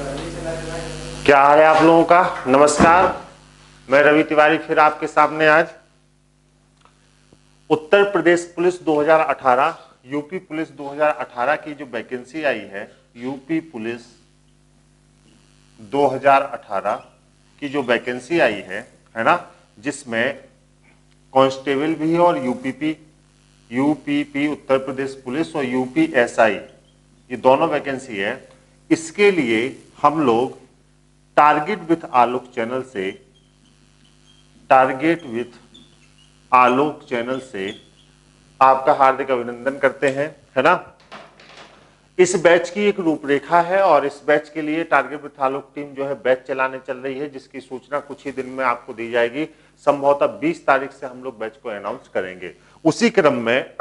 क्या हाल है आप लोगों का? नमस्कार, मैं रवि तिवारी फिर आपके सामने आज Uttar Pradesh police 2018, UP police 2018 की जो वैकेंसी आई है, यूपी पुलिस 2018 की जो वैकेंसी आई है ना, जिसमें कांस्टेबल भी है और यूपीपी उत्तर प्रदेश पुलिस और यूपीएसआई, ये दोनों वैकेंसी है। इसके लिए हम लोग टारगेट विथ आलोक चैनल से आपका हार्दिक अभिनंदन करते हैं, है ना। इस बैच की एक रूपरेखा है और इस बैच के लिए टारगेट विथ आलोक टीम जो है बैच चलाने चल रही है, जिसकी सूचना कुछ ही दिन में आपको दी जाएगी। संभवतः 20 तारीख से हम लोग बैच को अनाउंस करेंगे। उसी क्रम में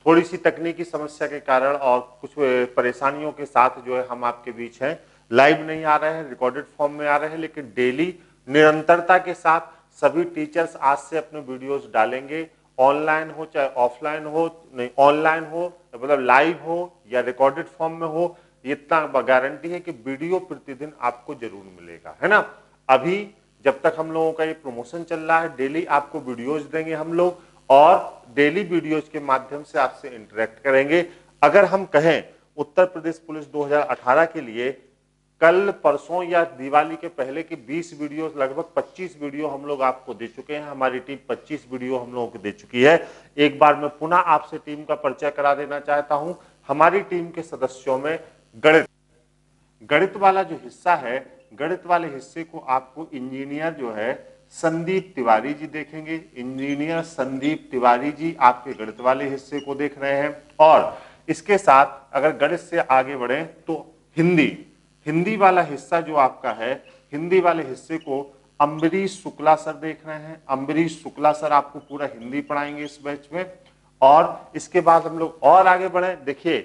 थोड़ी सी तकनीकी समस्या के कारण और कुछ परेशानियों के साथ जो है हम आपके बीच हैं, लाइव नहीं आ रहे हैं, रिकॉर्डेड फॉर्म में आ रहे हैं, लेकिन डेली निरंतरता के साथ सभी टीचर्स आज से अपने वीडियोस डालेंगे। ऑनलाइन हो चाहे ऑफलाइन हो, नहीं ऑनलाइन हो मतलब लाइव हो या रिकॉर्डेड फॉर्म में हो, इतना गारंटी है कि वीडियो प्रतिदिन आपको जरूर मिलेगा, है ना। अभी जब तक हम लोगों का ये प्रमोशन चल रहा है, डेली आपको वीडियोस देंगे हम लोग और डेली वीडियोस के माध्यम से आपसे इंटरेक्ट करेंगे। अगर हम कहें उत्तर प्रदेश पुलिस 2018 के लिए कल परसों या दिवाली के पहले की 20 वीडियो, लगभग 25 वीडियो हम लोग आपको दे चुके हैं। हमारी टीम 25 वीडियो हम लोगों को दे चुकी है। एक बार मैं पुनः आपसे टीम का परिचय करा देना चाहता हूं। हमारी टीम के सदस्यों में गणित वाला जो हिस्सा है, गणित वाले हिस्से को आपको इंजीनियर जो है संदीप तिवारी जी देखेंगे। इंजीनियर संदीप तिवारी जी आपके गणित वाले हिस्से को देख रहे हैं। और इसके साथ अगर गणित से आगे बढ़े तो हिंदी वाला हिस्सा जो आपका है, हिंदी वाले हिस्से को अम्बरीश शुक्ला सर देख रहे हैं। अम्बरीश शुक्ला सर आपको पूरा हिंदी पढ़ाएंगे इस बैच में। और इसके बाद हम लोग और आगे बढ़े। देखिए,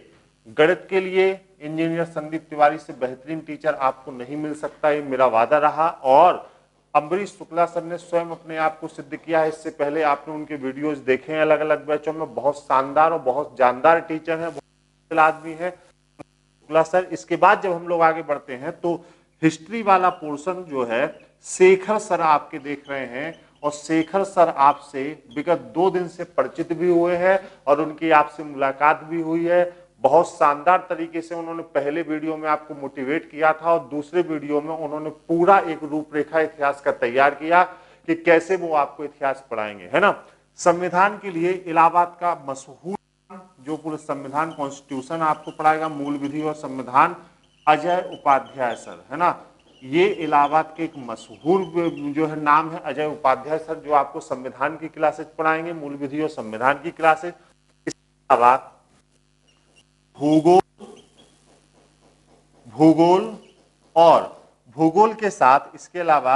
गणित के लिए इंजीनियर संदीप तिवारी से बेहतरीन टीचर आपको नहीं मिल सकता, ये मेरा वादा रहा। और अम्बरीश शुक्ला सर ने स्वयं अपने आप को सिद्ध किया है। इससे पहले आपने उनके वीडियोस देखे हैं अलग अलग बैचों में। बहुत शानदार और बहुत जानदार टीचर है, बहुत आदमी है शुक्ला सर। इसके बाद जब हम लोग आगे बढ़ते हैं तो हिस्ट्री वाला पोर्शन जो है शेखर सर आपके देख रहे हैं। और शेखर सर आपसे विगत 2 दिन से परिचित भी हुए हैं और उनकी आपसे मुलाकात भी हुई है। बहुत शानदार तरीके से उन्होंने पहले वीडियो में आपको मोटिवेट किया था और दूसरे वीडियो में उन्होंने पूरा एक रूपरेखा इतिहास का तैयार किया कि कैसे वो आपको इतिहास पढ़ाएंगे, है ना। संविधान के लिए इलाहाबाद का मशहूर जो पूरे संविधान कॉन्स्टिट्यूशन आपको पढ़ाएगा, मूल विधि और संविधान, अजय उपाध्याय सर, है ना। ये इलाहाबाद के एक मशहूर जो है नाम है अजय उपाध्याय सर, जो आपको संविधान की क्लासेस पढ़ाएंगे, मूल विधि और संविधान की क्लासेस। इसके अलावा भूगोल के साथ इसके अलावा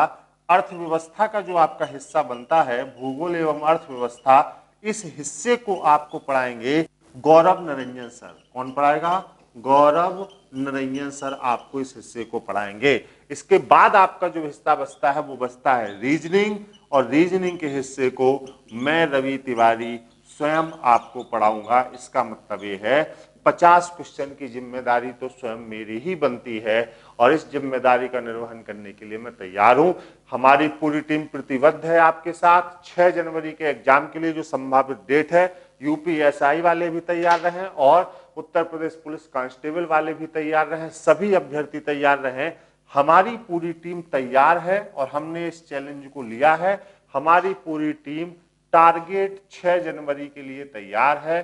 अर्थव्यवस्था का जो आपका हिस्सा बनता है, भूगोल एवं अर्थव्यवस्था, इस हिस्से को आपको पढ़ाएंगे गौरव निरंजन सर। कौन पढ़ाएगा? गौरव निरंजन सर आपको इस हिस्से को पढ़ाएंगे। इसके बाद आपका जो हिस्सा बचता है वो बचता है रीजनिंग, और रीजनिंग के हिस्से को मैं रवि तिवारी स्वयं आपको पढ़ाऊंगा। इसका मतलब ये है 50 क्वेश्चन की जिम्मेदारी तो स्वयं मेरी ही बनती है और इस जिम्मेदारी का निर्वहन करने के लिए मैं तैयार हूं। हमारी पूरी टीम प्रतिबद्ध है आपके साथ। 6 जनवरी के एग्जाम के लिए जो संभावित डेट है, यूपीएसआई वाले भी तैयार रहें और उत्तर प्रदेश पुलिस कांस्टेबल वाले भी तैयार रहें, सभी अभ्यर्थी तैयार रहें। हमारी पूरी टीम तैयार है और हमने इस चैलेंज को लिया है। हमारी पूरी टीम टारगेट 6 जनवरी के लिए तैयार है,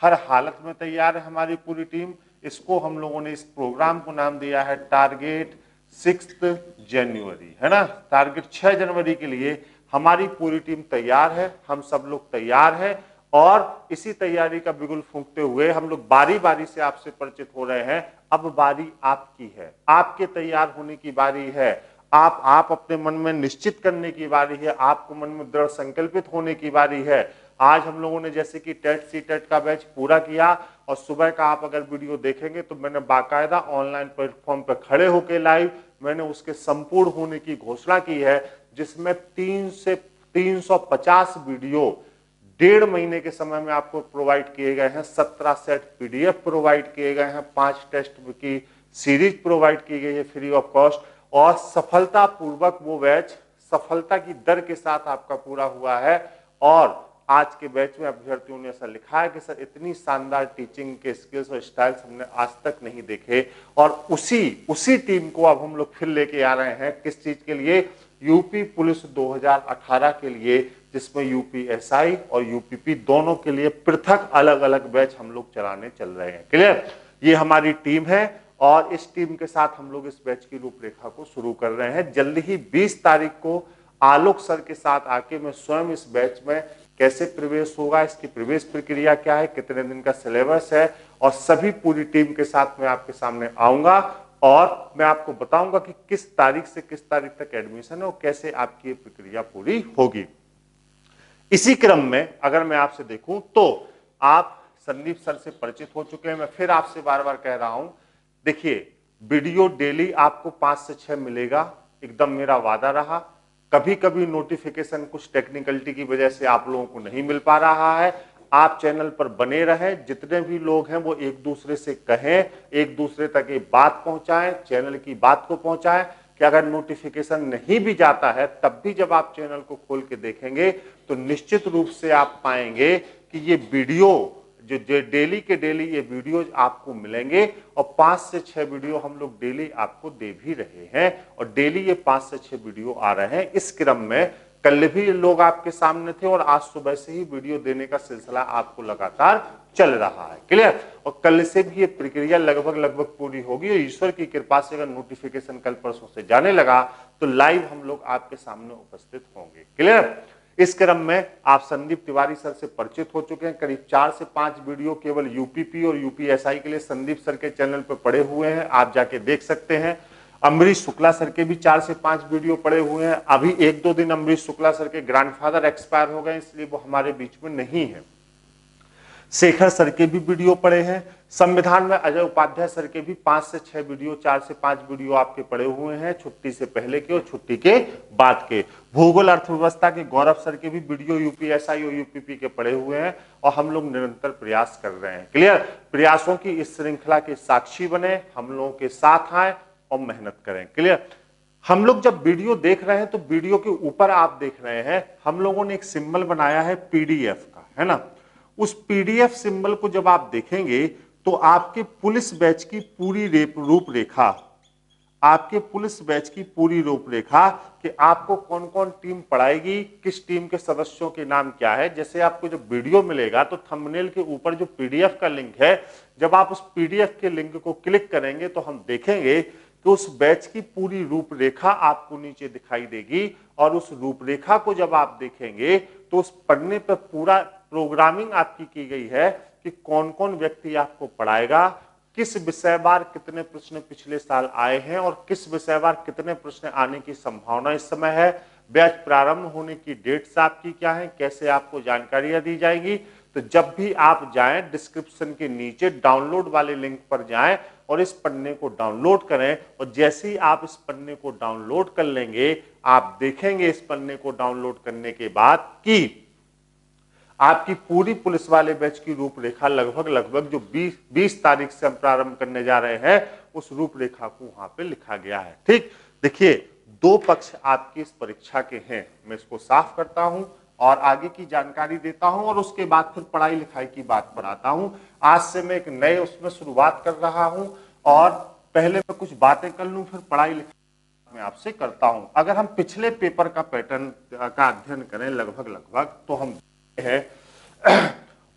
हर हालत में तैयार है हमारी पूरी टीम। इसको हम लोगों ने, इस प्रोग्राम को नाम दिया है टारगेट 6 जनवरी, है ना। टारगेट 6 जनवरी के लिए हमारी पूरी टीम तैयार है, हम सब लोग तैयार हैं और इसी तैयारी का बिगुल फूंकते हुए हम लोग बारी बारी से आपसे परिचित हो रहे हैं। अब बारी आपकी है, आपके तैयार होने की बारी है। आप अपने मन में निश्चित करने की बारी है, आपको मन में दृढ़ संकल्पित होने की बारी है। आज हम लोगों ने जैसे कि टेट सी टेट का बैच पूरा किया और सुबह का आप अगर वीडियो देखेंगे तो मैंने बाकायदा ऑनलाइन प्लेटफॉर्म पर खड़े होकर लाइव मैंने उसके संपूर्ण होने की घोषणा की है, जिसमें 3 से 350 वीडियो 1.5 महीने के समय में आपको प्रोवाइड किए गए हैं। 17 सेट पीडीएफ प्रोवाइड किए गए हैं, 5 टेस्ट की सीरीज प्रोवाइड की गई है फ्री ऑफ कॉस्ट, और सफलतापूर्वक वो बैच सफलता की दर के साथ आपका पूरा हुआ है। और आज के बैच में अभ्यर्थियों ने ऐसा लिखा है कि सर इतनी शानदार टीचिंग के स्किल्स और स्टाइल्स हमने आज तक नहीं देखे। और उसी टीम को अब हम लोग फिर लेके आ रहे हैं, किस चीज के लिए? यूपी पुलिस 2018 के लिए, जिसमें यूपीएसआई और यूपीपी दोनों के लिए पृथक अलग अलग बैच हम लोग चलाने चल रहे हैं। क्लियर? ये हमारी टीम है और इस टीम के साथ हम लोग इस बैच की रूपरेखा को शुरू कर रहे हैं। जल्दी ही 20 तारीख को आलोक सर के साथ आके मैं स्वयं इस बैच में कैसे प्रवेश होगा, इसकी प्रवेश प्रक्रिया क्या है, कितने दिन का सिलेबस है, और सभी पूरी टीम के साथ मैं आपके सामने आऊंगा और मैं आपको बताऊंगा कि किस तारीख से किस तारीख तक एडमिशन है और कैसे आपकी ये प्रक्रिया पूरी होगी। इसी क्रम में अगर मैं आपसे देखूं तो आप संदीप सर से परिचित हो चुके हैं। मैं फिर आपसे बार बार कह रहा हूं, देखिए वीडियो डेली आपको 5 से 6 मिलेगा, एकदम मेरा वादा रहा। कभी कभी नोटिफिकेशन कुछ टेक्निकलिटी की वजह से आप लोगों को नहीं मिल पा रहा है। आप चैनल पर बने रहें, जितने भी लोग हैं वो एक दूसरे से कहें, एक दूसरे तक ये बात पहुंचाएं, चैनल की बात को पहुंचाएं कि अगर नोटिफिकेशन नहीं भी जाता है तब भी जब आप चैनल को खोल के देखेंगे तो निश्चित रूप से आप पाएंगे कि ये वीडियो जो डेली के डेली ये वीडियो आपको मिलेंगे, और 5 से 6 वीडियो हम लोग डेली आपको दे भी रहे हैं, और डेली ये 5 से 6 वीडियो आ रहे हैं। इस क्रम में कल भी लोग आपके सामने थे और आज सुबह से ही वीडियो देने का सिलसिला आपको लगातार चल रहा है। क्लियर? और कल से भी ये प्रक्रिया लगभग पूरी होगी, और ईश्वर की कृपा से अगर नोटिफिकेशन कल परसों से जाने लगा तो लाइव हम लोग आपके सामने उपस्थित होंगे। क्लियर? इस क्रम में आप संदीप तिवारी सर से परिचित हो चुके हैं। करीब 4 से 5 वीडियो केवल यूपीपी और यूपीएसआई के लिए संदीप सर के चैनल पर पड़े हुए हैं, आप जाके देख सकते हैं। अमरीश शुक्ला सर के भी 4 से 5 वीडियो पड़े हुए हैं। अभी 1-2 दिन अमरीश शुक्ला सर के ग्रैंडफादर एक्सपायर हो गए, इसलिए वो हमारे बीच में नहीं है। शेखर सर के भी वीडियो पड़े हैं। संविधान में अजय उपाध्याय सर के भी 5 से 6 वीडियो, 4 से 5 वीडियो आपके पड़े हुए हैं, छुट्टी से पहले के और छुट्टी के बाद के। भूगोल अर्थव्यवस्था के गौरव सर के भी वीडियो यूपीएसआई और यूपीपी के पड़े हुए हैं, और हम लोग निरंतर प्रयास कर रहे हैं। क्लियर? प्रयासों की इस श्रृंखला के साक्षी बने, हम लोगों के साथ आए और मेहनत करें। क्लियर? हम लोग जब वीडियो देख रहे हैं तो वीडियो के ऊपर आप देख रहे हैं हम लोगों ने एक सिंबल बनाया है पीडीएफ का, है ना? उस पीडीएफ सिंबल को जब आप देखेंगे तो आपके पुलिस बैच की पूरी रूपरेखा, आपके पुलिस बैच की पूरी रूपरेखा कि आपको कौन कौन टीम पढ़ाएगी, किस टीम के सदस्यों के नाम क्या है। जैसे आपको जब वीडियो मिलेगा तो थंबनेल के ऊपर जो पीडीएफ का लिंक है, जब आप उस पीडीएफ के लिंक को क्लिक करेंगे तो हम देखेंगे कि उस बैच की पूरी रूपरेखा आपको नीचे दिखाई देगी, और उस रूपरेखा को जब आप देखेंगे तो उस पढ़ने पर पूरा प्रोग्रामिंग आपकी की गई है कि कौन कौन व्यक्ति आपको पढ़ाएगा, किस विषयवार कितने प्रश्न पिछले साल आए हैं और किस विषयवार कितने प्रश्न आने की संभावना इस समय है, बैच प्रारंभ होने की डेट्स आपकी क्या है, कैसे आपको जानकारियां दी जाएगी। तो जब भी आप जाएं डिस्क्रिप्शन के नीचे डाउनलोड वाले लिंक पर जाएं और इस पन्ने को डाउनलोड करें, और जैसे ही आप इस पन्ने को डाउनलोड कर लेंगे आप देखेंगे इस पन्ने को डाउनलोड करने के बाद कि आपकी पूरी पुलिस वाले बैच की रूपरेखा लगभग जो 20 तारीख से हम प्रारंभ करने जा रहे हैं उस रूपरेखा को वहां पे लिखा गया है। ठीक, देखिए 2 पक्ष आपकी इस परीक्षा के हैं, मैं इसको साफ करता हूं और आगे की जानकारी देता हूं और उसके बाद फिर पढ़ाई लिखाई की बात पढ़ाता हूं। आज से मैं एक नए उसमें शुरुआत कर रहा हूं और पहले मैं कुछ बातें कर लूं फिर पढ़ाई लिखाई मैं आपसे करता हूं। अगर हम पिछले पेपर का पैटर्न का अध्ययन करें लगभग तो हम है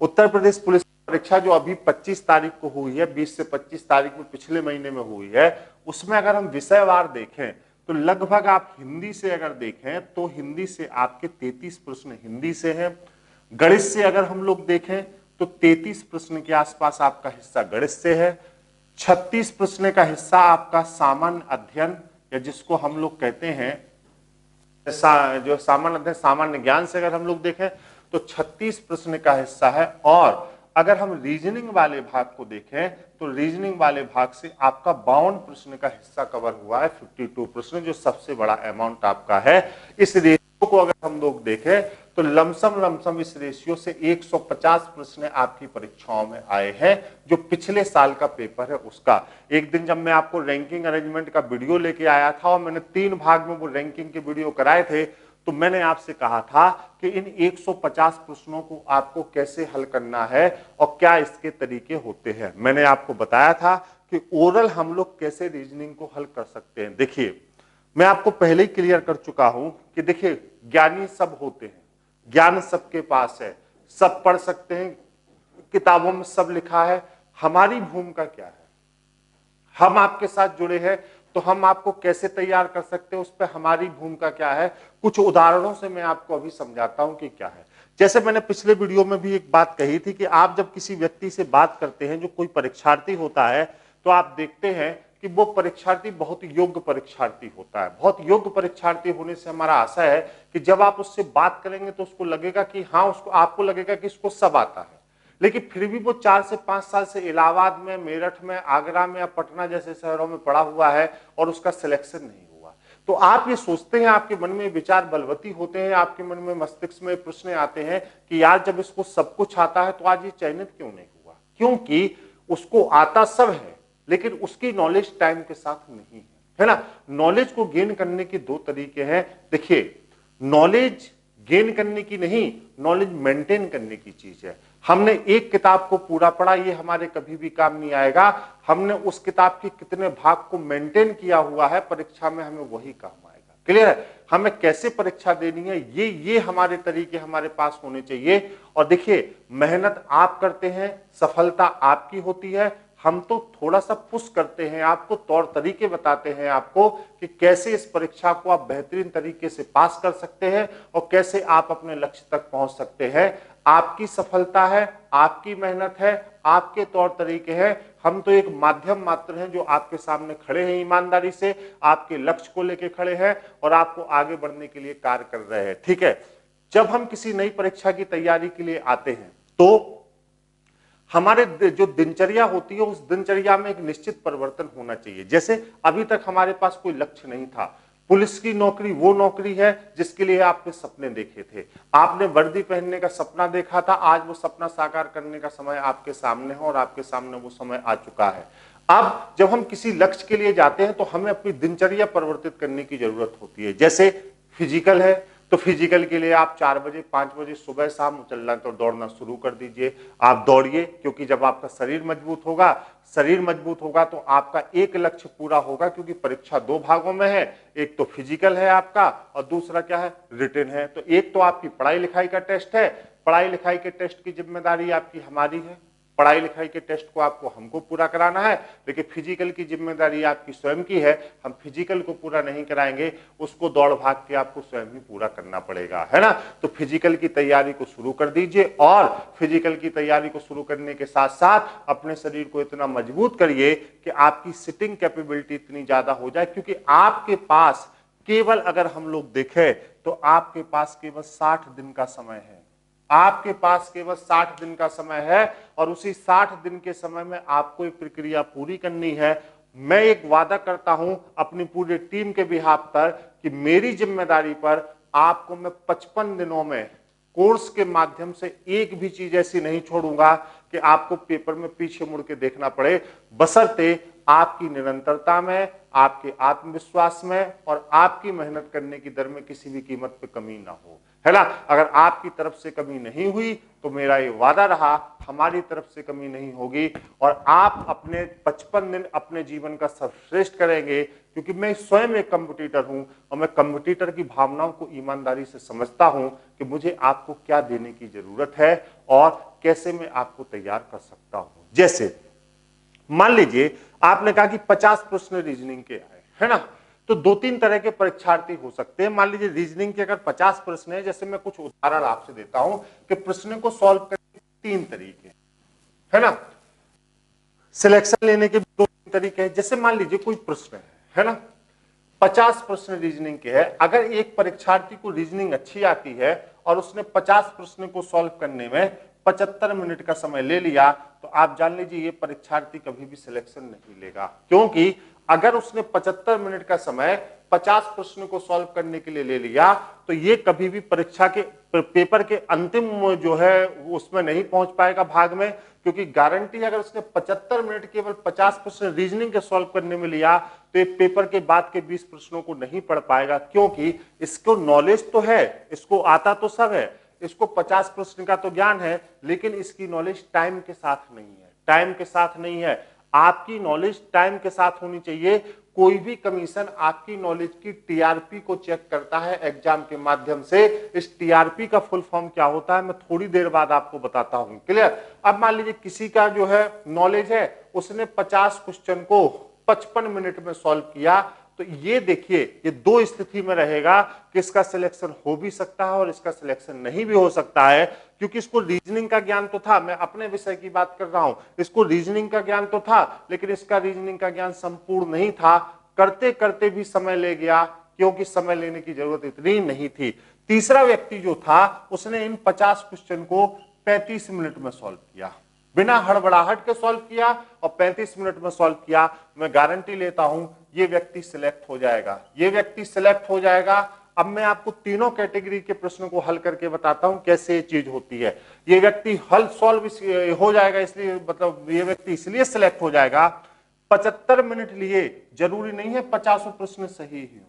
उत्तर प्रदेश पुलिस परीक्षा जो अभी 25 तारीख को हुई है, 20 से 25 तारीख में पिछले महीने में हुई है, उसमें अगर हम विषयवार देखें तो लगभग आप हिंदी से अगर देखें तो हिंदी से आपके 33 प्रश्न हिंदी से हैं। गणित से अगर हम लोग देखें तो 33 प्रश्न के आसपास आपका हिस्सा गणित से है। 36 प्रश्न का हिस्सा आपका सामान्य अध्ययन या जिसको हम लोग कहते हैं जो सामान्य अध्ययन सामान्य ज्ञान से अगर हम लोग देखें तो 36 प्रश्न का हिस्सा है। और अगर हम रीजनिंग वाले भाग को देखें तो रीजनिंग वाले भाग से आपका 52 प्रश्न का हिस्सा कवर हुआ है, 52 प्रश्न जो सबसे बड़ा अमाउंट आपका है। इस को अगर हम लोग देखें तो लमसम इस रेशियो से 150 प्रश्न आपकी परीक्षाओं में आए हैं, जो पिछले साल का पेपर है उसका। एक दिन जब मैं आपको रैंकिंग अरेंजमेंट का वीडियो लेके आया था और मैंने 3 भाग में वो रैंकिंग के वीडियो कराए थे, तो मैंने आपसे कहा था कि इन 150 प्रश्नों को आपको कैसे हल करना है और क्या इसके तरीके होते हैं। मैंने आपको बताया था कि ओरल हम लोग कैसे रीजनिंग को हल कर सकते हैं। देखिए, मैं आपको पहले ही क्लियर कर चुका हूं कि देखिए, ज्ञानी सब होते हैं, ज्ञान सबके पास है, सब पढ़ सकते हैं, किताबों में सब लिखा है। हमारी भूमिका क्या है? हम आपके साथ जुड़े हैं तो हम आपको कैसे तैयार कर सकते हैं, उस पर हमारी भूमिका क्या है। कुछ उदाहरणों से मैं आपको अभी समझाता हूं कि क्या है। जैसे मैंने पिछले वीडियो में भी एक बात कही थी कि आप जब किसी व्यक्ति से बात करते हैं, जो कोई परीक्षार्थी होता है, तो आप देखते हैं कि वो परीक्षार्थी बहुत योग्य परीक्षार्थी होता है। बहुत योग्य परीक्षार्थी होने से हमारा आशा है कि जब आप उससे बात करेंगे तो उसको लगेगा कि हाँ, उसको आपको लगेगा कि इसको सब आता है, लेकिन फिर भी वो 4 से 5 साल से इलाहाबाद में, मेरठ में, आगरा में या पटना जैसे शहरों में पढ़ा हुआ है और उसका सिलेक्शन नहीं हुआ। तो आप ये सोचते हैं, आपके मन में विचार बलवती होते हैं, आपके मन में, मस्तिष्क में प्रश्न आते हैं कि यार जब इसको सब कुछ आता है तो आज ये चयनित क्यों नहीं हुआ? क्योंकि उसको आता सब है, लेकिन उसकी नॉलेज टाइम के साथ नहीं है ना। नॉलेज को गेन करने के 2 तरीके हैं। देखिए, नॉलेज गेन करने की नहीं, नॉलेज मेंटेन करने की चीज है। हमने एक किताब को पूरा पढ़ा, ये हमारे कभी भी काम नहीं आएगा। हमने उस किताब के कितने भाग को मेंटेन किया हुआ है, परीक्षा में हमें वही काम आएगा। क्लियर है? हमें कैसे परीक्षा देनी है, ये हमारे तरीके हमारे पास होने चाहिए। और देखिए, मेहनत आप करते हैं, सफलता आपकी होती है। हम तो थोड़ा सा पुश करते हैं, आपको तौर तरीके बताते हैं आपको कि कैसे इस परीक्षा को आप बेहतरीन तरीके से पास कर सकते हैं और कैसे आप अपने लक्ष्य तक पहुंच सकते हैं। आपकी सफलता है, आपकी मेहनत है, आपके तौर तरीके हैं। हम तो एक माध्यम मात्र हैं जो आपके सामने खड़े हैं, ईमानदारी से आपके लक्ष्य को लेकर खड़े हैं और आपको आगे बढ़ने के लिए कार्य कर रहे हैं। ठीक है? जब हम किसी नई परीक्षा की तैयारी के लिए आते हैं तो हमारे जो दिनचर्या होती है, उस दिनचर्या में एक निश्चित परिवर्तन होना चाहिए। जैसे अभी तक हमारे पास कोई लक्ष्य नहीं था। पुलिस की नौकरी वो नौकरी है जिसके लिए आपने सपने देखे थे, आपने वर्दी पहनने का सपना देखा था, आज वो सपना साकार करने का समय आपके सामने है और आपके सामने वो समय आ चुका है। अब जब हम किसी लक्ष्य के लिए जाते हैं तो हमें अपनी दिनचर्या परिवर्तित करने की जरूरत होती है। जैसे फिजिकल है, तो फिजिकल के लिए आप 4 बजे 5 बजे सुबह शाम चलना तो दौड़ना शुरू कर दीजिए। आप दौड़िए, क्योंकि जब आपका शरीर मजबूत होगा तो आपका एक लक्ष्य पूरा होगा। क्योंकि परीक्षा 2 भागों में है, एक तो फिजिकल है आपका और दूसरा क्या है, रिटन है। तो एक तो आपकी पढ़ाई लिखाई का टेस्ट है, पढ़ाई लिखाई के टेस्ट की जिम्मेदारी आपकी हमारी है, पढ़ाई लिखाई के टेस्ट को आपको हमको पूरा कराना है। लेकिन फिजिकल की जिम्मेदारी आपकी स्वयं की है, हम फिजिकल को पूरा नहीं कराएंगे, उसको दौड़ भाग के आपको स्वयं ही पूरा करना पड़ेगा, है ना। तो फिजिकल की तैयारी को शुरू कर दीजिए और फिजिकल की तैयारी को शुरू करने के साथ साथ अपने शरीर को इतना मजबूत करिए कि आपकी सिटिंग कैपेबिलिटी इतनी ज्यादा हो जाए। क्योंकि आपके पास केवल, अगर हम लोग देखें तो आपके पास केवल 60 दिन का समय है। आपके पास केवल 60 दिन का समय है और उसी 60 दिन के समय में आपको एक प्रक्रिया पूरी करनी है। मैं एक वादा करता हूं अपनी पूरी टीम के बिहाफ पर कि मेरी जिम्मेदारी पर आपको मैं 55 दिनों में कोर्स के माध्यम से एक भी चीज ऐसी नहीं छोड़ूंगा कि आपको पेपर में पीछे मुड़ के देखना पड़े, बशर्ते आपकी निरंतरता में, आपके आत्मविश्वास में और आपकी मेहनत करने की दर में किसी भी कीमत पे कमी ना हो, है ना। अगर आपकी तरफ से कमी नहीं हुई तो मेरा ये वादा रहा, हमारी तरफ से कमी नहीं होगी और आप अपने 55 दिन अपने जीवन का सर्वश्रेष्ठ करेंगे। क्योंकि मैं स्वयं एक कॉम्पिटिटर हूं और मैं कॉम्पिटिटर की भावनाओं को ईमानदारी से समझता हूं कि मुझे आपको क्या देने की जरूरत है और कैसे मैं आपको तैयार कर सकता हूं। जैसे मान लीजिए आपने कहा कि 50 प्रश्न रीजनिंग के आए, है ना। तो 2-3 तरह के परीक्षार्थी हो सकते हैं। मान लीजिए रीजनिंग के अगर 50 प्रश्न है, जैसे मैं कुछ उदाहरण आपसे देता हूं कि प्रश्न को सॉल्व करने के 3 तरीके, है ना। सिलेक्शन लेने के 2-3 तरीके हैं। जैसे मान लीजिए कोई प्रश्न है ना, 50 प्रश्न रीजनिंग के है। अगर एक परीक्षार्थी को रीजनिंग अच्छी आती है और उसने 50 प्रश्न को सॉल्व करने में 75 मिनट का समय ले लिया, तो आप जान लीजिए ये परीक्षार्थी कभी भी सिलेक्शन नहीं लेगा। क्योंकि अगर उसने 75 मिनट का समय 50 प्रश्न को सॉल्व करने के लिए ले लिया तो ये कभी भी परीक्षा के पेपर के अंतिम जो है उसमें नहीं पहुंच पाएगा भाग में, क्योंकि गारंटी अगर उसने 75 मिनट केवल 50 प्रश्न रीजनिंग के सॉल्व करने में लिया तो ये पेपर के बाद के 20 प्रश्नों को नहीं पढ़ पाएगा, क्योंकि इसको नॉलेज तो है, इसको आता तो सब है, इसको 50 प्रश्न का तो ज्ञान है, लेकिन इसकी नॉलेज टाइम के साथ नहीं है, टाइम के साथ नहीं है। आपकी नॉलेज टाइम के साथ होनी चाहिए। कोई भी कमीशन आपकी नॉलेज की टीआरपी को चेक करता है एग्जाम के माध्यम से। इस टीआरपी का फुल फॉर्म क्या होता है मैं थोड़ी देर बाद आपको बताता हूं। क्लियर? अब मान लीजिए किसी का जो है नॉलेज है, उसने 50 क्वेश्चन को 55 मिनट में सॉल्व किया, तो ये देखिए ये दो स्थिति में रहेगा कि इसका सिलेक्शन हो भी सकता है और इसका सिलेक्शन नहीं भी हो सकता है, क्योंकि इसको रीजनिंग का ज्ञान तो था, मैं अपने विषय की बात कर रहा हूं, इसको रीजनिंग का ज्ञान तो था, लेकिन इसका रीजनिंग का ज्ञान संपूर्ण नहीं था, करते करते भी समय ले गया, क्योंकि समय लेने की जरूरत इतनी नहीं थी। तीसरा व्यक्ति जो था उसने इन 50 क्वेश्चन को 35 मिनट में सॉल्व किया, बिना हड़बड़ाहट के सॉल्व किया और 35 मिनट में सॉल्व किया। मैं गारंटी लेता हूं ये व्यक्ति सिलेक्ट हो जाएगा, ये व्यक्ति सिलेक्ट हो जाएगा। अब मैं आपको तीनों कैटेगरी के प्रश्नों को हल करके बताता हूं कैसे ये चीज होती है। ये व्यक्ति हल सॉल्व हो जाएगा, इसलिए मतलब ये व्यक्ति इसलिए सिलेक्ट हो जाएगा, 75 मिनट लिए, जरूरी नहीं है 50 प्रश्न सही ही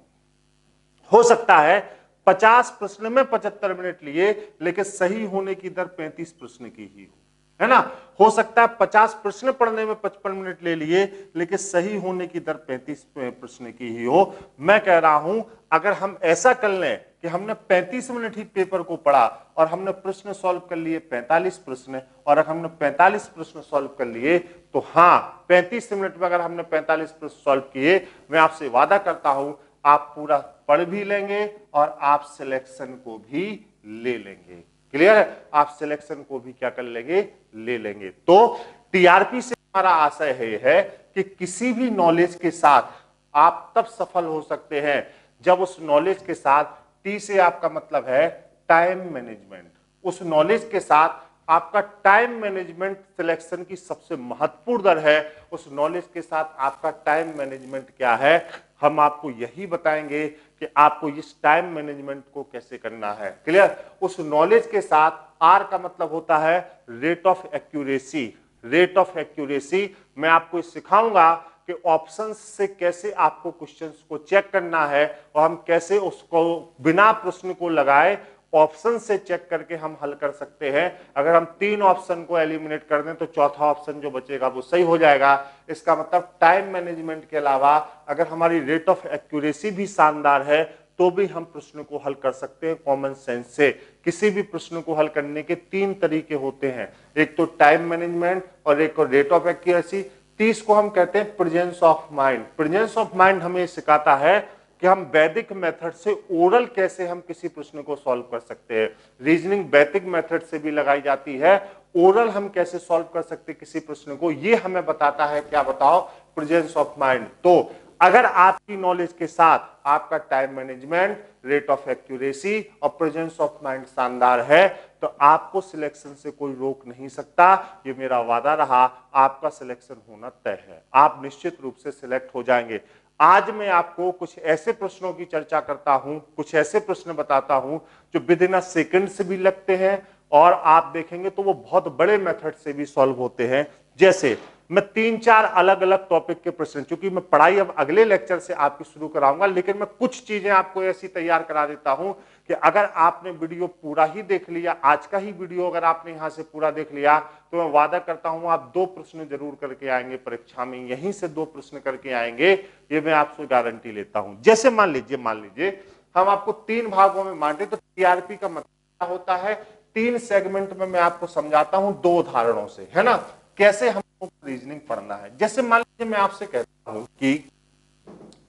हो सकता है 50 प्रश्न में 75 मिनट लिए, लेकिन सही होने की दर 35 प्रश्न की ही हो, है ना? हो सकता है 50 प्रश्न पढ़ने में 55 मिनट ले लिए, लेकिन सही होने की दर 35 प्रश्न की ही हो। मैं कह रहा हूं अगर हम ऐसा कर लें कि हमने 35 मिनट ही पेपर को पढ़ा और हमने प्रश्न सॉल्व कर लिए 45 प्रश्न, और अगर हमने 45 प्रश्न सॉल्व कर लिए, तो हाँ 35 मिनट में अगर हमने 45 प्रश्न सॉल्व किए, मैं आपसे वादा करता हूं आप पूरा पढ़ भी लेंगे और आप सिलेक्शन को भी ले लेंगे। क्लियर है? आप सिलेक्शन को भी क्या कर लेंगे? ले लेंगे। तो टीआरपी से हमारा आशय है कि किसी भी नॉलेज के साथ आप तब सफल हो सकते हैं जब उस नॉलेज के साथ, टी से आपका मतलब है टाइम मैनेजमेंट, उस नॉलेज के साथ आपका टाइम मैनेजमेंट सिलेक्शन की सबसे महत्वपूर्ण दर है। उस नॉलेज के साथ आपका टाइम मैनेजमेंट क्या है, हम आपको यही बताएंगे कि आपको इस टाइम मैनेजमेंट को कैसे करना है। क्लियर? उस नॉलेज के साथ आर का मतलब होता है rate of accuracy. Rate of accuracy मैं आपको सिखाऊंगा कि ऑप्शंस से कैसे आपको क्वेश्चंस को चेक करना है और हम कैसे उसको बिना प्रश्न को लगाए ऑप्शन से चेक करके हम हल कर सकते हैं। अगर हम 3 ऑप्शन को एलिमिनेट कर दें तो चौथा ऑप्शन जो बचेगा वो सही हो जाएगा। इसका मतलब टाइम मैनेजमेंट के अलावा अगर हमारी रेट ऑफ एक्यूरेसी भी शानदार है तो भी हम प्रश्न को हल कर सकते हैं कॉमन सेंस से। किसी भी प्रश्न को हल करने के 3 तरीके होते हैं, एक तो टाइम मैनेजमेंट और एक रेट ऑफ एक्यूरेसी, 30 को हम कहते हैं presence of mind. Presence of mind हमें सिखाता है कि हम वैदिक मेथड से ओरल कैसे हम किसी प्रश्न को सॉल्व कर सकते हैं। रीजनिंग वैदिक मेथड से भी लगाई जाती है, ओरल हम कैसे सॉल्व कर सकते हैं किसी प्रश्न को, ये हमें बताता है क्या बताओ? Presence of mind. तो अगर आपकी नॉलेज के साथ आपका time management, rate of accuracy और प्रेजेंस ऑफ माइंड शानदार है तो आपको सिलेक्शन से कोई रोक नहीं सकता। ये मेरा वादा रहा, आपका सिलेक्शन होना तय है, आप निश्चित रूप से सिलेक्ट हो जाएंगे। आज मैं आपको कुछ ऐसे प्रश्नों की चर्चा करता हूं, कुछ ऐसे प्रश्न बताता हूं जो विद इन अ सेकंड से भी लगते हैं और आप देखेंगे तो वो बहुत बड़े मेथड से भी सॉल्व होते हैं। जैसे मैं 3-4 अलग अलग टॉपिक के प्रश्न, क्योंकि मैं पढ़ाई अब अगले लेक्चर से आपकी शुरू कराऊंगा, लेकिन मैं कुछ चीजें आपको ऐसी तैयार करा देता हूं कि अगर आपने वीडियो पूरा ही देख लिया, आज का ही वीडियो अगर आपने यहां से पूरा देख लिया, तो मैं वादा करता हूं आप 2 प्रश्न जरूर करके आएंगे परीक्षा में, यहीं से 2 प्रश्न करके आएंगे, ये मैं आपसे गारंटी लेता हूं। जैसे मान लीजिए हम आपको 3 भागों में बांटे, तो टीआरपी का मतलब क्या होता है, 3 सेगमेंट में मैं आपको समझाता हूं 2 उदाहरणों से, है ना, कैसे हमको रीजनिंग पढ़ना है। जैसे मान लीजिए मैं आपसे कहता हूं कि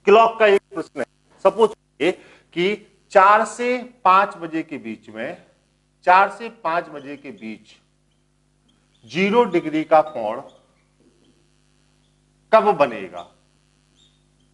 क्लॉक का एक प्रश्न है, सपोज कि 4 से 5 बजे के बीच में, 4 से 5 बजे के बीच 0 डिग्री का कोण कब बनेगा।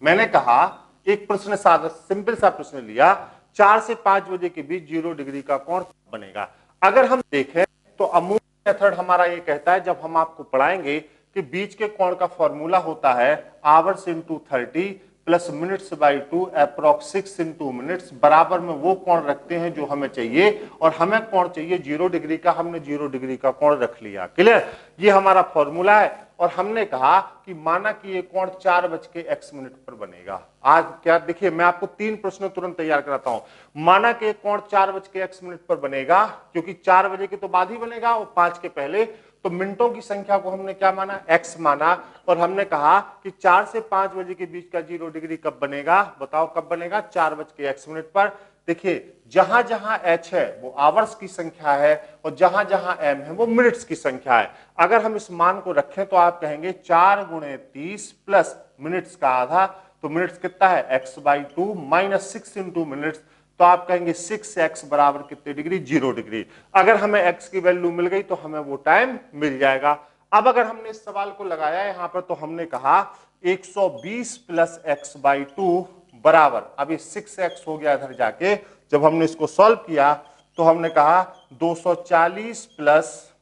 मैंने कहा एक प्रश्न, साधा सिंपल सा प्रश्न लिया, 4 से 5 बजे के बीच 0 डिग्री का कोण बनेगा। अगर हम देखें तो अमूल मेथड हमारा ये कहता है, जब हम आपको पढ़ाएंगे कि बीच के कोण का फॉर्मूला होता है hours into 30 plus minutes by 2 approx 6 in 2 minutes बराबर में वो कोण रखते हैं जो हमें चाहिए, और हमें कोण चाहिए 0 डिग्री का, हमने 0 डिग्री का कोण रख लिया। क्लियर? ये हमारा फॉर्मूला है। और हमने कहा कि माना कि ये कोण 4:x पर बनेगा। आज क्या देखिए, मैं आपको 3 प्रश्न तुरंत तैयार कराता हूं। माना कि कोण 4:x पर बनेगा, क्योंकि 4 बजे के तो बाद ही बनेगा और 5 के पहले, तो मिनटों की संख्या को हमने क्या माना? x माना। और हमने कहा कि 4 से 5 बजे के बीच का 0 डिग्री कब बनेगा? बताओ कब बनेगा? 4:x पर। देखिए, जहां जहां h है वो आवर्स की संख्या है, और जहां जहां m है वो मिनट्स की संख्या है। अगर हम इस मान को रखें तो आप कहेंगे 4 × 30 प्लस मिनट्स का आधा, तो मिनट्स कितना है? x/2 माइनस 6 × मिनट्स, तो आप कहेंगे 6x बराबर कितने डिग्री? 0 डिग्री। अगर हमें x की वैल्यू मिल गई तो हमें वो टाइम मिल जाएगा। अब अगर हमने इस सवाल को लगाया यहां पर, तो हमने कहा 120 प्लस x/2 बराबर, अभी 6x हो गया इधर जाके, जब हमने इसको सॉल्व किया तो हमने कहा 240 प्लस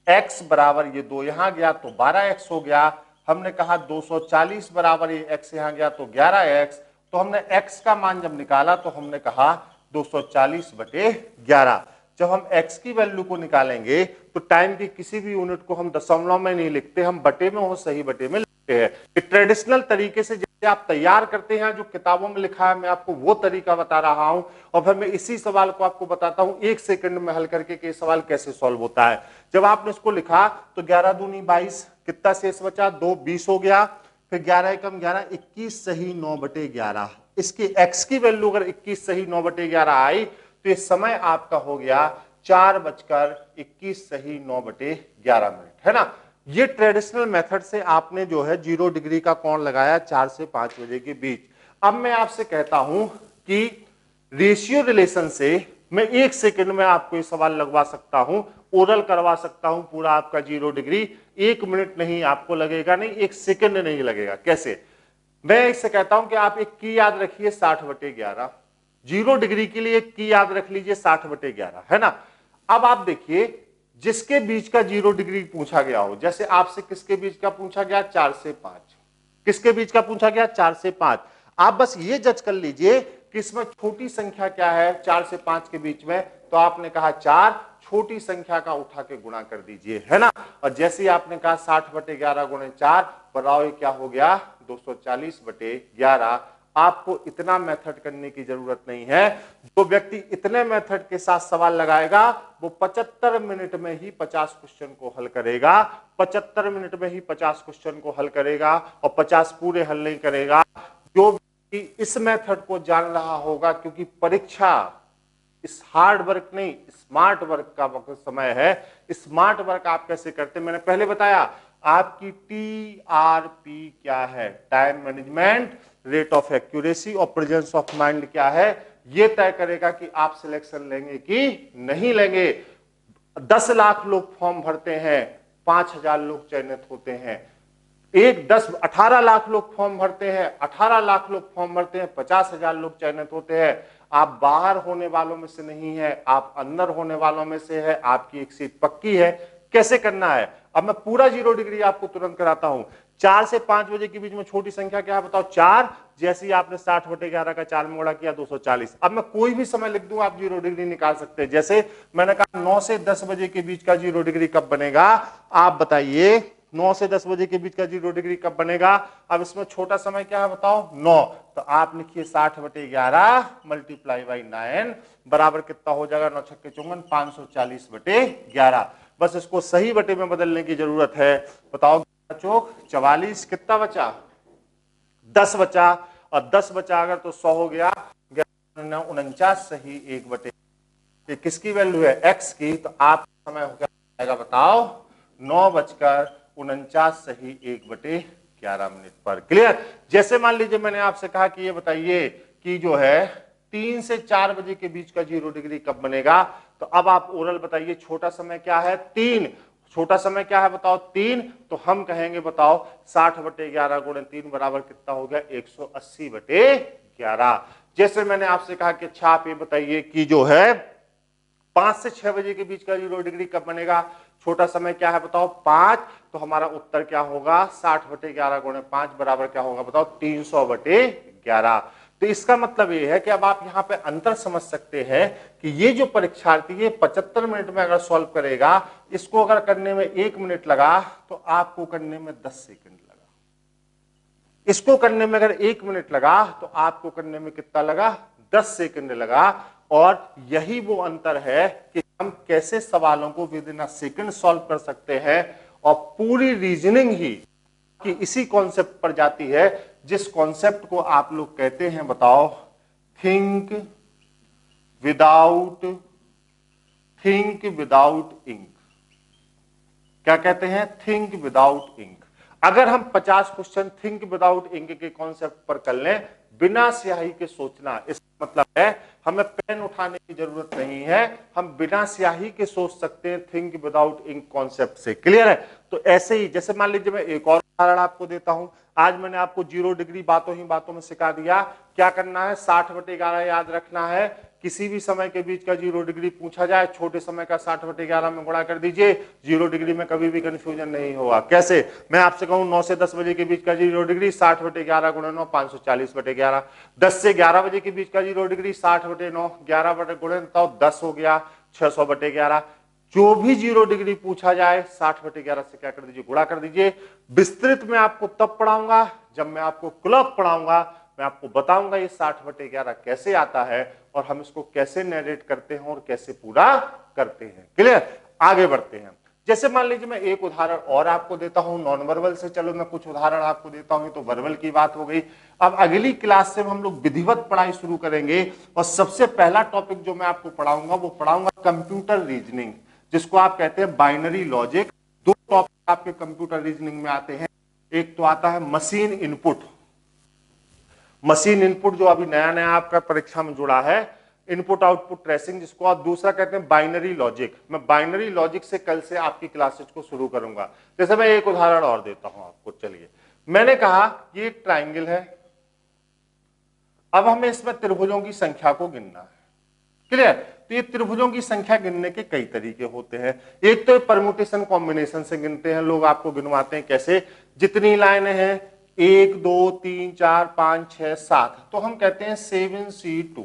x बराबर, ये 2 यहां गया तो 12x हो गया। हमने कहा 240 बराबर, ये x यहां गया तो 11x। तो हमने x का मान जब निकाला तो हमने कहा 240/11। जब हम x की वैल्यू को निकालेंगे तो टाइम की किसी भी यूनिट को हम दशमलव में नहीं लिखते, हम बटे में हो सही बटे में लिखते हैं। कि ट्रेडिशनल तरीके से जैसे आप तैयार करते हैं, जो किताबों में लिखा है, मैं आपको वो तरीका बता रहा हूं। और फिर मैं इसी सवाल को आपको बताता हूं 1 सेकंड में हल करके कि सवाल कैसे सॉल्व होता है। जब आपने इसको लिखा तो 11 दूनी 22, कितना शेष बचा? 2, 20 हो गया। फिर 11 एकम 11, 21 सही 9/11। इसकी x की वैल्यू अगर 21 सही 9/11 आई तो ये समय आपका हो गया 4:21 सही 9/11 मिनट, है ना। ये ट्रेडिशनल मेथड से आपने जो है 0 डिग्री का कोण लगाया 4 से 5 बजे के बीच। अब मैं आपसे कहता हूं कि रेशियो रिलेशन से मैं 1 सेकंड में आपको ये सवाल लगवा सकता हूं, ओरल करवा सकता हूं पूरा आपका 0 डिग्री। 1 मिनट नहीं आपको लगेगा, नहीं 1 सेकंड नहीं लगेगा। कैसे? मैं इससे कहता हूं कि आप एक की याद रखिए 60/11, 0 डिग्री के लिए एक की याद रख लीजिए 60/11, है ना। अब आप देखिए, जिसके बीच का 0 डिग्री पूछा गया हो, जैसे आपसे किसके बीच का पूछा गया? 4 से 5। किसके बीच का पूछा गया? 4 से 5। आप बस ये जज कर लीजिए कि इसमें छोटी संख्या क्या है 4 से 5 के बीच में, तो आपने कहा 4, छोटी संख्या का उठा के गुणा कर दीजिए, है ना। और जैसे ही आपने कहा 60/11 गुणे 4, बताओ ये क्या हो गया? 240/11। आपको इतना मेथड करने की जरूरत नहीं है। जो व्यक्ति इतने मेथड के साथ सवाल लगाएगा वो 75 मिनट में ही 50 क्वेश्चन को हल करेगा। 75 मिनट में ही 50 क्वेश्चन को हल करेगा, और 50 पूरे हल नहीं करेगा। जो व्यक्ति इस मेथड को जान रहा होगा, क्योंकि परीक्षा इस हार्ड वर्क नहीं, स्मार्ट वर्क का वक्त समय है। स्मार्ट वर्क आप कैसे करते हैं? मैंने पहले बताया, आपकी TRP क्या है? Time management, rate of accuracy और प्रेजेंस ऑफ माइंड क्या है? ये तय करेगा कि आप सिलेक्शन लेंगे कि नहीं लेंगे। 10 लाख लोग फॉर्म भरते हैं, 5,000 लोग चयनित होते हैं। 18 लाख लोग फॉर्म भरते हैं, 18 लाख लोग फॉर्म भरते हैं, 50,000 लोग चयनित होते हैं। आप बाहर होने वालों में से नहीं है, आप अंदर होने वालों में से है। आपकी एक सीट पक्की है। कैसे करना है? अब मैं पूरा 0 डिग्री आपको तुरंत कराता हूं। 4 से 5 बजे के बीच में छोटी संख्या क्या है? बताओ। 4। जैसे ही आपने 60/11 का 4 में गुणा किया 240। अब मैं कोई भी समय लिख दूं, आप 0 डिग्री निकाल सकते हैं। जैसे मैंने कहा 9 से 10 बजे के बीच का 0 डिग्री कब बनेगा? आप बताइए। 9 से 10 बजे के बीच का 0 डिग्री कब बनेगा? अब इसमें छोटा समय क्या है? बताओ। 9। तो आप लिखिए 60/11 मल्टीप्लाई बाई 9 बराबर कितना हो जाएगा? 9 छक्के 54, 540/11। बस इसको सही बटे में बदलने की जरूरत है। बताओ, चौक 44, कितना बचा? 10 बचा। और 10 बचा अगर तो 100 हो गया। 49 सही 1/, ये किसकी वैल्यू है? x की। तो आप समय हो जाएगा, बताओ, 9:49 सही 1/11 मिनट पर। क्लियर? जैसे मान लीजिए मैंने आपसे कहा कि ये बताइए कि जो है 3 से 4 बजे के बीच का 0 डिग्री कब बनेगा? तो अब आप ओरल बताइए, छोटा समय क्या है? 3। छोटा समय क्या है? बताओ। 3। तो हम कहेंगे, बताओ, 60/11 गुणे 3 बराबर कितना हो गया? 180/11। जैसे मैंने आपसे कहा कि अच्छा आप ये बताइए कि जो है 5 से 6 बजे के बीच का 0 डिग्री कब बनेगा? छोटा समय क्या है बताओ? 5। तो हमारा उत्तर क्या होगा? 60/11 गुणे 5 बराबर क्या होगा बताओ? 300/11। तो इसका मतलब ये है कि अब आप यहां पे अंतर समझ सकते हैं कि ये जो परीक्षार्थी है 75 मिनट में अगर सॉल्व करेगा, इसको अगर करने में 1 मिनट लगा तो आपको करने में 10 सेकंड लगा। इसको करने में अगर 1 मिनट लगा तो आपको करने में कितना लगा? 10 सेकंड लगा। और यही वो अंतर है कि हम कैसे सवालों को with in a second solve कर सकते हैं, और पूरी रीजनिंग ही कि इसी कॉन्सेप्ट पर जाती है, जिस कॉन्सेप्ट को आप लोग कहते हैं बताओ? Think without ink. क्या कहते हैं? Think without ink. अगर हम 50 क्वेश्चन थिंक विदाउट इंक के कॉन्सेप्ट पर कर लें, बिना स्याही के सोचना, इसका मतलब है हमें पेन उठाने की जरूरत नहीं है, हम बिना स्याही के सोच सकते हैं थिंक विदाउट इंक कॉन्सेप्ट से। क्लियर है? तो ऐसे ही जैसे मान लीजिए मैं एक और उदाहरण आपको देता हूं। आज मैंने आपको 0 डिग्री बातों ही बातों में सिखा दिया। क्या करना है? 60/11 याद रखना है। किसी भी समय के बीच का 0 डिग्री पूछा जाए, छोटे समय का 60/11 में गुणा कर दीजिए। 0 डिग्री में कभी भी कंफ्यूजन नहीं होगा। कैसे? मैं आपसे कहूं 9 से 10 बजे के बीच का 0 डिग्री 60/11 गुणे 9 540/11। 10 से 11 बजे के बीच का 0 डिग्री 60/9 11 गुणे 10 हो गया 600/11। जो भी 0 डिग्री पूछा जाए 60/11 से क्या कर दीजिए? गुणा कर दीजिए। विस्तृत में आपको तब पढ़ाऊंगा जब मैं आपको क्लब पढ़ाऊंगा। मैं आपको बताऊंगा ये 60/11 कैसे आता है और हम इसको कैसे नरेट करते हैं और कैसे पूरा करते हैं। क्लियर? आगे बढ़ते हैं। जैसे मान लीजिए मैं एक उदाहरण और आपको देता हूं नॉन वर्बल से। चलो मैं कुछ उदाहरण आपको देता हूं, तो वर्बल की बात हो गई। अब अगली क्लास से हम लोग विधिवत पढ़ाई शुरू करेंगे, और सबसे पहला टॉपिक जो मैं आपको पढ़ाऊंगा वो पढ़ाऊंगा कंप्यूटर रीजनिंग, जिसको आप कहते हैं बाइनरी लॉजिक। 2 टॉपिक आपके कंप्यूटर रीजनिंग में आते हैं। एक तो आता है मशीन इनपुट, जो अभी नया नया आपका परीक्षा में जुड़ा है, इनपुट आउटपुट ट्रेसिंग, जिसको आप दूसरा कहते हैं बाइनरी लॉजिक। मैं बाइनरी लॉजिक से कल से आपकी क्लासेज को शुरू करूंगा। जैसे मैं एक उदाहरण और देता हूं आपको। चलिए, मैंने कहा ये एक ट्राइंगल है, अब हमें इसमें त्रिभुजों की संख्या को गिनना है। क्लियर? तो ये त्रिभुजों की संख्या गिनने के कई तरीके होते हैं। एक तो परम्यूटेशन कॉम्बिनेशन से गिनते हैं लोग, आपको गिनवाते हैं। कैसे? जितनी लाइनें हैं 1 2 3 4 5 6 7, तो हम कहते हैं 7C2।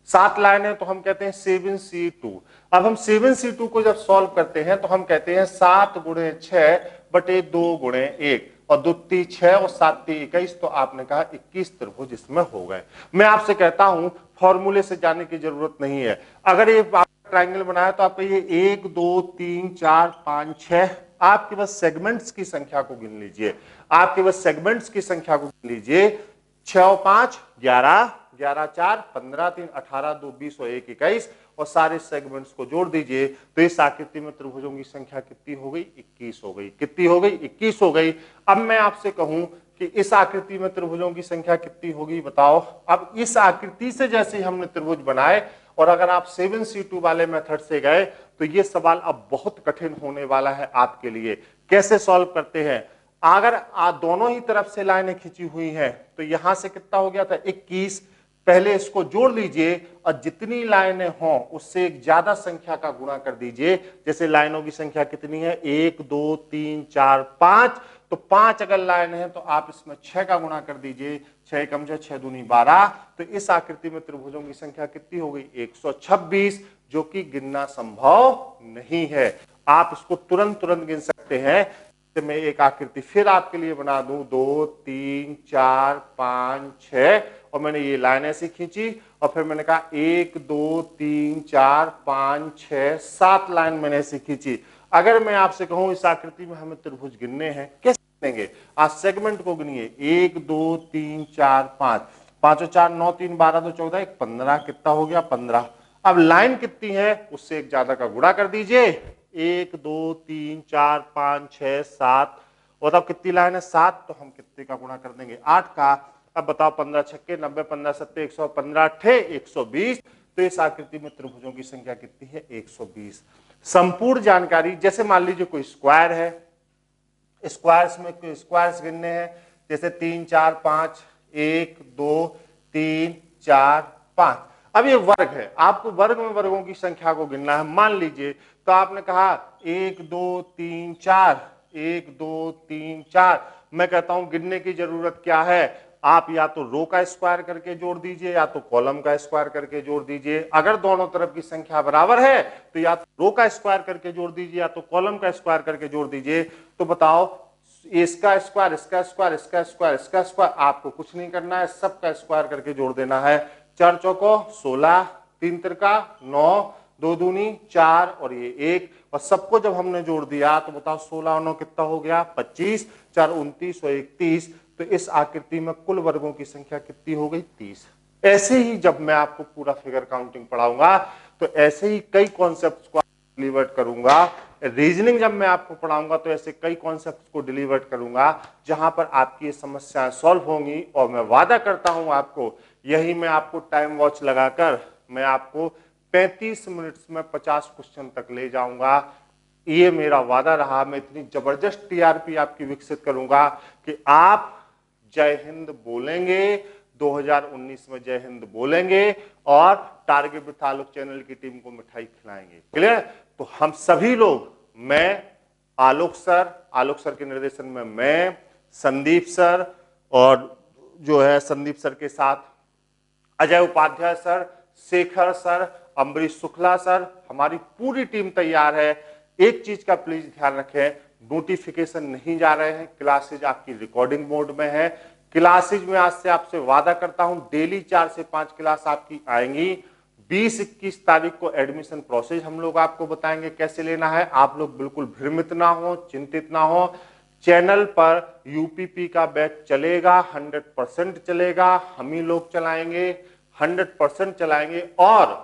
7 लाइनें तो हम कहते हैं 7C2। अब हम 7C2 को जब सॉल्व करते हैं तो हम कहते हैं 7 गुणे 6 बटे 2 गुणे 1, और 2 3 6 और 7 3 21, तो आपने कहा 21 त्रिभुज इसमें हो गए। मैं आपसे कहता हूं फॉर्मूले से जाने की जरूरत नहीं है। अगर ये ट्राइंगल बनाया तो आपको ये 1 2 3 4 5 6, आपके बस सेगमेंट्स की संख्या को गिन लीजिए। आपके बस सेगमेंट्स की संख्या को गिन लीजिए। 6 और 5 11, 11 4 15, 3 18, 2 20 और 1 21, और सारे सेगमेंट्स को जोड़ दीजिए तो इस आकृति में त्रिभुजों की संख्या कितनी हो गई? 21 हो गई। कितनी हो गई? 21 हो गई। अब मैं आपसे कहूं कि इस आकृति में त्रिभुजों की संख्या कितनी होगी बताओ? अब इस आकृति से जैसे ही हमने त्रिभुज बनाए, और अगर आप 7C2 वाले मेथड से गए तो ये सवाल अब बहुत कठिन होने वाला है आपके लिए। कैसे सॉल्व करते हैं? अगर दोनों ही तरफ से लाइनें खींची हुई हैं तो यहां से कितना हो गया था? 21। पहले इसको जोड़ लीजिए और जितनी लाइनें हों उससे एक ज्यादा संख्या का गुणा कर दीजिए। जैसे लाइनों की संख्या कितनी है? 1 2 3 4 5, तो 5 अगर लाइन है तो आप इसमें 6 का गुणा कर दीजिए। 6 कम 6 6 दूनी 12, तो इस आकृति में त्रिभुजों की संख्या कितनी हो गई? 126, जो कि गिनना संभव नहीं है। आप इसको तुरंत गिन सकते हैं। मैं एक आकृति फिर आपके लिए बना दूं, 2 3 4 5 6, और मैंने ये लाइन ऐसी खींची और फिर मैंने कहा 1 2 3 4 5 6 7 लाइन मैंने ऐसी खींची। अगर मैं आपसे कहूं इस आकृति में हमें त्रिभुज गिनने हैं, कैसे गिनेंगे? आज सेगमेंट को गिनिए। 1 2 3 4 5, 5 और 4 9 3 12 2 14 1 15, कितना हो गया? 15। अब लाइन कितनी है उससे एक ज्यादा का गुणा कर दीजिए। 1 2 3 4 5 6 7, बताओ कितनी लाइन है? 7, तो हम कितने का गुणा कर देंगे? 8 का। अब बताओ 15 छक्के 90, 15 सत्ते 115 अट्ठे 120, तो इस आकृति में त्रिभुजों की संख्या कितनी है? 120। संपूर्ण जानकारी, जैसे मान लीजिए कोई स्क्वायर है, स्क्वायर्स में कोई स्क्वायर्स गिनने हैं, जैसे 3 4 5 1 2 3 4 5। अब ये वर्ग है, आपको वर्ग में वर्गों की संख्या को गिनना है। मान लीजिए तो आपने कहा 1 2 3 4, 1 2 3 4, मैं कहता हूं गिनने की जरूरत क्या है, आप या तो रो का स्क्वायर करके जोड़ दीजिए या तो कॉलम का स्क्वायर करके जोड़ दीजिए। अगर दोनों तरफ की संख्या बराबर है तो या तो रो का स्क्वायर करके जोड़ दीजिए या तो कॉलम का स्क्वायर करके जोड़ दीजिए। तो बताओ, इसका स्क्वायर, इसका स्क्वायर, इसका स्क्वायर, इसका स्क्वायर, आपको कुछ नहीं करना है, सबका स्क्वायर करके जोड़ देना है। 4 चौको 16, 3 तिरका 9, 2 दूनी 4 और ये 1, और सबको जब हमने जोड़ दिया तो बताओ 16 और 9 कितना हो गया, 25, 4 29 और 1 30। तो इस आकृति में कुल वर्गों की संख्या कितनी हो गई, 30। ऐसे ही जब मैं आपको पूरा फिगर काउंटिंग पढ़ाऊंगा तो ऐसे ही कई कॉन्सेप्ट्स को डिलीवर करूंगा। रीजनिंग जब मैं आपको पढ़ाऊंगा तो ऐसे कई कॉन्सेप्ट्स को डिलीवर करूंगा जहां पर आपकी ये समस्याएं सॉल्व होंगी। और मैं वादा करता हूं आपको, यही मैं आपको टाइम वॉच लगाकर मैं आपको 35 मिनट्स में 50 क्वेश्चन तक ले जाऊंगा। ये मेरा वादा रहा। मैं इतनी जबरदस्त टीआरपी आपकी विकसित करूंगा कि आप जय हिंद बोलेंगे, 2019 में जय हिंद बोलेंगे और टारगेट विथ आलोक चैनल की टीम को मिठाई खिलाएंगे। क्लियर? तो हम सभी लोग, मैं, आलोक सर के निर्देशन में मैं, संदीप सर, और जो है संदीप सर के साथ Ajay Upadhyay sir, Shekhar sir, Ambrish Shukla sir, हमारी पूरी टीम तैयार है। एक चीज का प्लीज ध्यान रखें, नोटिफिकेशन नहीं जा रहे हैं, क्लासेज आपकी रिकॉर्डिंग मोड में है। क्लासेज में आज से आपसे वादा करता हूं डेली 4 से 5 क्लास आपकी आएंगी। 20-21 तारीख को एडमिशन प्रोसेस हम लोग आपको बताएंगे कैसे लेना है। आप लोग बिल्कुल भ्रमित ना हो, चिंतित ना हो। चैनल पर यूपीपी का बैच चलेगा, 100% चलेगा, हम ही लोग चलाएंगे, 100% चलाएंगे और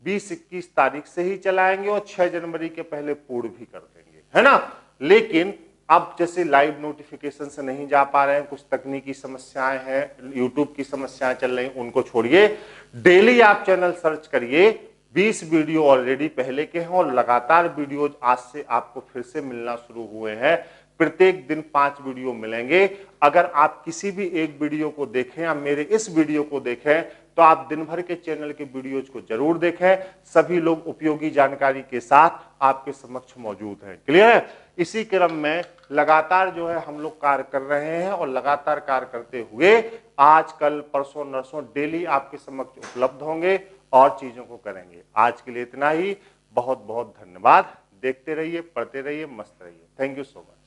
20-21 तारीख से ही चलाएंगे और 6 जनवरी के पहले पूर्ण भी कर देंगे, है ना। लेकिन अब जैसे लाइव नोटिफिकेशन से नहीं जा पा रहे हैं, कुछ तकनीकी समस्याएं हैं, यूट्यूब की समस्याएं चल रही, उनको छोड़िए। डेली आप चैनल सर्च करिए, 20 वीडियो ऑलरेडी पहले के हैं और लगातार वीडियो आज से आपको फिर से मिलना शुरू हुए हैं। प्रत्येक दिन 5 वीडियो मिलेंगे। अगर आप किसी भी एक वीडियो को देखें या मेरे इस वीडियो को देखें तो आप दिन भर के चैनल के वीडियोज को जरूर देखें। सभी लोग उपयोगी जानकारी के साथ आपके समक्ष मौजूद हैं। क्लियर है? इसी क्रम में लगातार जो है हम लोग कार्य कर रहे हैं और लगातार कार्य करते हुए आज कल परसों नरसों डेली आपके समक्ष उपलब्ध होंगे और चीजों को करेंगे। आज के लिए इतना ही। बहुत बहुत धन्यवाद। देखते रहिए, पढ़ते रहिए, मस्त रहिए। Thank you so much.